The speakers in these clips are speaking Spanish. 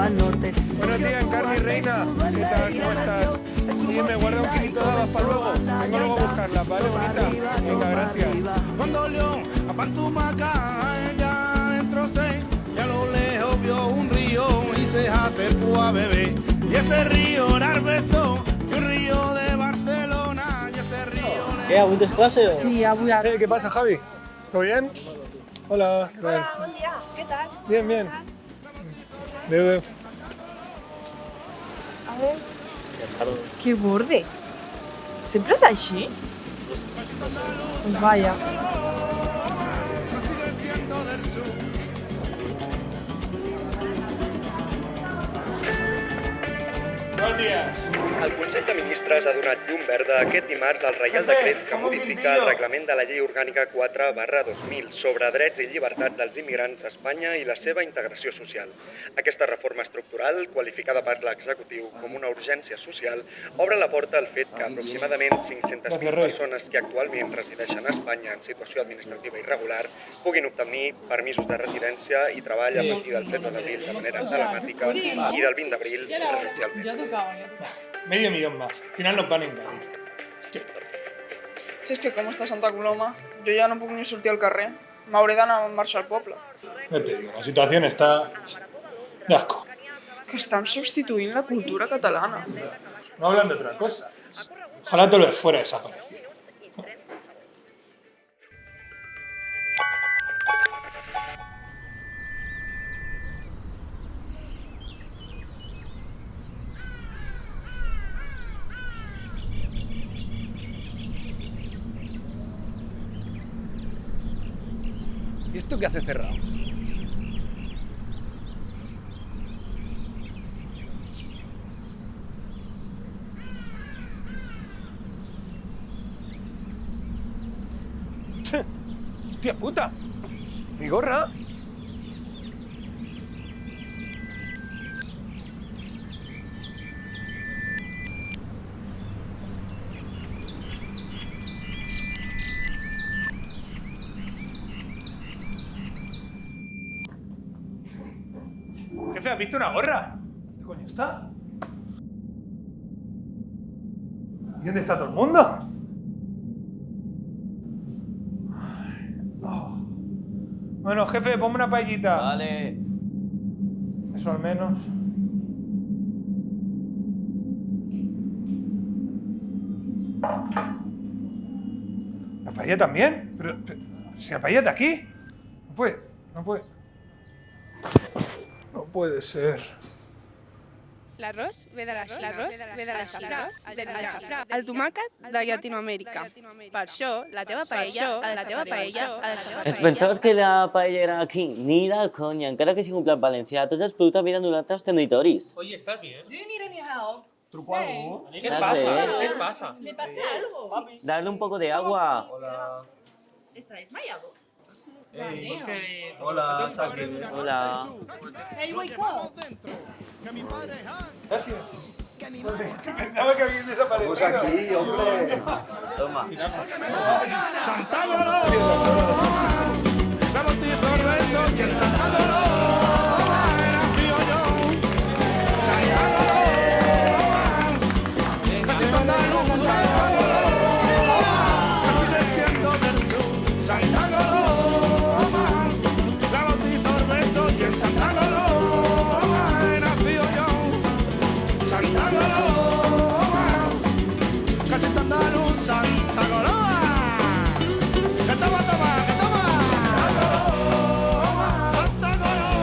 al norte. Buenos días, Encarni Reina. ¿Qué tal? ¿Cómo estás? Sí, me guardo un kilito de habas para luego. Vengo luego a buscarlas, ¿vale, bonita? Venga, gracias. Cuando León a Pantumaca, ella adentro se, y a lo lejos vio un río y se acercó a beber. Y ese río era el beso, y un río de Barcelona, y ese río... ¿Qué? ¿Avui tens clase o...? Sí, avui ara. ¿Qué pasa, Javi? ¿Todo bien? Hola. Hola, bon dia. Què tal? Bien, bien. Adéu. A ver... Que borde. Sempre és així? Pues vaya. Buenos días. El Consell de Ministres ha donat llum verda aquest dimarts al Reial Decret que modifica el reglament de la Llei Orgànica 4/2000 sobre drets i llibertats dels immigrants a Espanya i la seva integració social. Aquesta reforma estructural, qualificada per l'executiu com una urgència social, obre la porta al fet que aproximadament 500.000 persones que actualment resideixen a Espanya en situació administrativa irregular puguin obtenir permisos de residència i treball a partir del 16 d'abril de manera telemàtica i del 20 d'abril presencialment. Ya tocaba. Medio millón más. Al final nos van a invadir. Si és que com està Santa Coloma, jo ja no puc ni sortir al carrer. M'hauré d'anar a marxar al poble. No te digo, la situación está de asco. Que estan substituint la cultura catalana. No hablan de otra cosa. Ojalá todo lo de fuera desapareciera. ¿Y esto qué hace cerrado? ¡Hostia puta! ¡Mi gorra! Jefe, ¿has visto una gorra? ¿Dónde coño está? ¿Y dónde está todo el mundo? Oh. Bueno, jefe, ponme una paellita. Vale. Eso al menos. ¿La paella también? Pero si la paella está aquí. No puede. No puede ser. L'arròs ve de la xifra, el tomàquet de Llatinoamèrica. Per això, la teva paella ha de ser Et pensaves que la paella era aquí? Ni de conya, encara que sigui un plat valencià, tots els productes venen d'un altres territoris. Oye, ¿estás bien? Do you need any help? ¿Truco algo? ¿Qué pasa? ¿Qué pasa? ¿Le pasa algo? Dale un poco de agua. Hola. ¿Está desmayado? Hey. Damn. Hola, ¿estás bien? Hola. Hey, wake up. Pensaba que habías desaparecido. Pues aquí, hombre. Toma. Santa Coloma, la bautizo el beso y en Santa Coloma era frío yo. Santa Coloma, besito andaluz, Santa Coloma, que sigue siendo del sur. Santa Coloma, la bautizo el beso y en Santa Coloma era frío yo. Santa Coloma, cacheta andaluz, Santa Coloma. Que toma, que toma. Santa Coloma,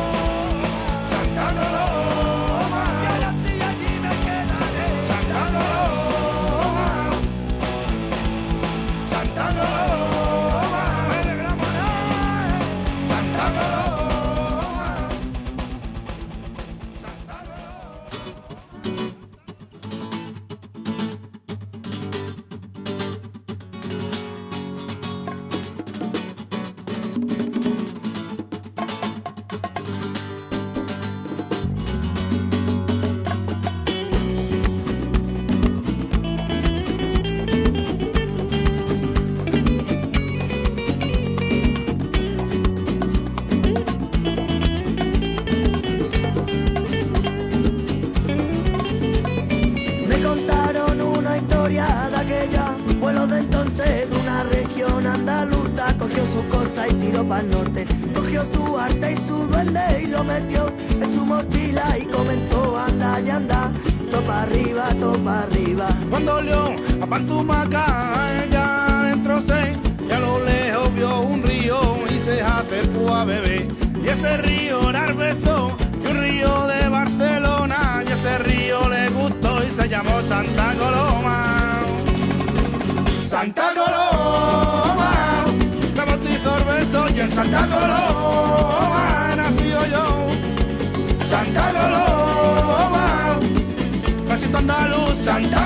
historia de aquella pueblo de entonces de una región andaluza. Cogió su cosa y tiró para el norte, cogió su arte y su duende y lo metió en su mochila y comenzó a andar y andar, topa arriba, topa arriba. Cuando olió a Pantumaca, ella entró seis y a lo lejos vio un río y se acercó a beber. Y ese río era el beso y un río de Barcelona, y ese río le gustó y se llamó Santa Coloma. Santa Coloma, me bautizó el beso y en Santa Coloma nací yo. Santa Coloma, cachito andaluz, Santa